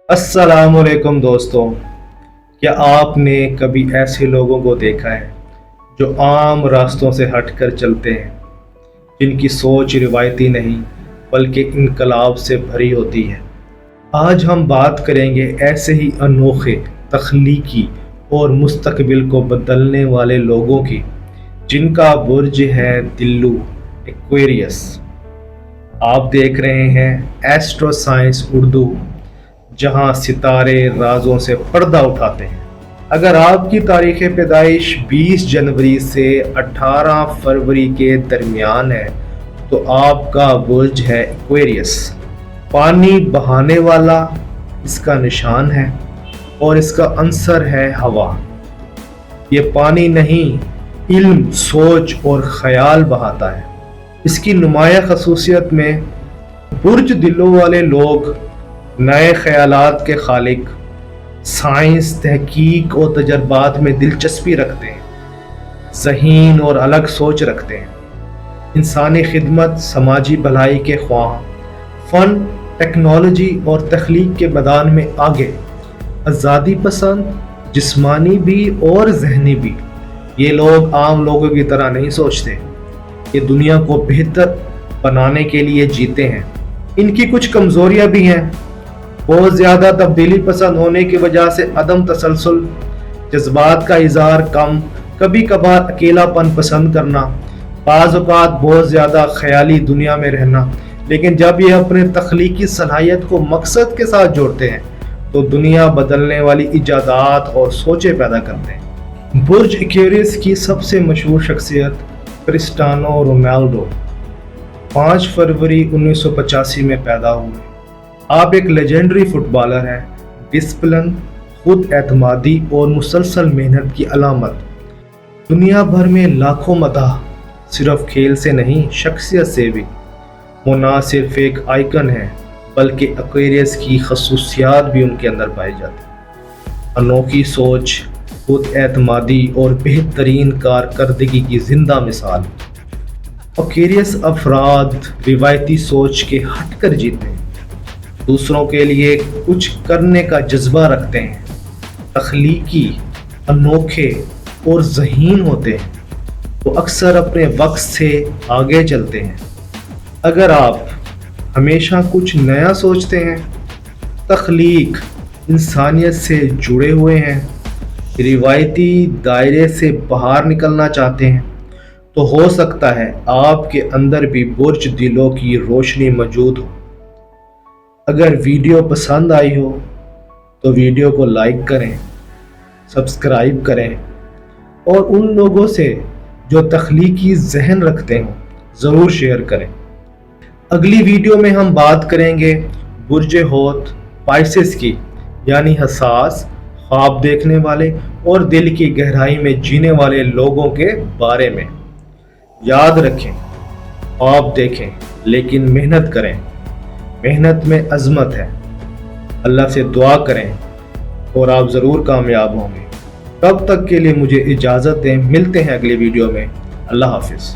अस्सलाम वालेकुम दोस्तों, क्या आपने कभी ऐसे लोगों को देखा है जो आम रास्तों से हटकर चलते हैं, जिनकी सोच रिवायती नहीं बल्कि इनकलाब से भरी होती है। आज हम बात करेंगे ऐसे ही अनोखे, तख्लीकी और मुस्तकबिल को बदलने वाले लोगों की, जिनका बुर्ज है दिल्लू एक्वेरियस। आप देख रहे हैं एस्ट्रो साइंस उर्दू, जहां सितारे राजों से पर्दा उठाते हैं। अगर आपकी तारीख पैदाइश 20 जनवरी से 18 फरवरी के दरमियान है तो आपका बुर्ज है एक्वेरियस। पानी बहाने वाला इसका निशान है और इसका अंसर है हवा। ये पानी नहीं, इल्म, सोच और ख्याल बहाता है। इसकी नुमाया खसूसियत में बुर्ज दिलों वाले लोग नए ख्यालात के खालिक, साइंस, तहकीक और तजर्बात में दिलचस्पी रखते हैं, ज़हीन और अलग सोच रखते हैं, इंसानी खिदमत, समाजी भलाई के ख्वाह, फ़न, टेक्नोलॉजी और तख्लीक के मैदान में आगे, आज़ादी पसंद, जिस्मानी भी और जहनी भी। ये लोग आम लोगों की तरह नहीं सोचते, ये दुनिया को बेहतर बनाने के लिए जीते हैं। इनकी कुछ कमज़ोरियाँ भी हैं। बहुत ज़्यादा तब्दीली पसंद होने की वजह से अदम तसलसल, जज्बात का इज़हार कम, कभी कभार अकेलापन पसंद करना, बाज़ औक़ात बहुत ज़्यादा ख़याली दुनिया में रहना। लेकिन जब ये अपने तख्लीकी सलाहियत को मकसद के साथ जोड़ते हैं तो दुनिया बदलने वाली इजादात और सोचें पैदा करते हैं। बुर्ज एक्वेरियस की सबसे मशहूर शख्सियत क्रिस्टियानो रोनाल्डो 5 फरवरी 1985 में पैदा हुए। आप एक लेजेंडरी फुटबॉलर हैं। डिसिप्लिन, खुद एतमादी और मुसलसल मेहनत की अलामत। दुनिया भर में लाखों मदाह, सिर्फ खेल से नहीं, शख्सियत से भी। वो ना सिर्फ एक आइकन है बल्कि एक्वेरियस की खसूसियात भी उनके अंदर पाई जाती। अनोखी सोच, खुद एतमादी और बेहतरीन कारकर्दगी की जिंदा मिसाल। एक्वेरियस अफराद रिवायती सोच के हटकर जीते हैं, दूसरों के लिए कुछ करने का जज्बा रखते हैं, तख्लीकी, अनोखे और ज़हीन होते हैं। वो अक्सर अपने वक्त से आगे चलते हैं। अगर आप हमेशा कुछ नया सोचते हैं, तख्लीक, इंसानियत से जुड़े हुए हैं, रिवायती दायरे से बाहर निकलना चाहते हैं, तो हो सकता है आपके अंदर भी बुर्ज दिलों की रोशनी मौजूद हो। अगर वीडियो पसंद आई हो तो वीडियो को लाइक करें, सब्सक्राइब करें और उन लोगों से जो तख्लीकी जहन रखते हो ज़रूर शेयर करें। अगली वीडियो में हम बात करेंगे बुर्ज होत पाइसेस की, यानी हसास, ख्वाब देखने वाले और दिल की गहराई में जीने वाले लोगों के बारे में। याद रखें, ख्वाब देखें लेकिन मेहनत करें। मेहनत में अज़मत है। अल्लाह से दुआ करें और आप ज़रूर कामयाब होंगे। तब तक के लिए मुझे इजाज़त दें। मिलते हैं अगली वीडियो में। अल्लाह हाफिज़।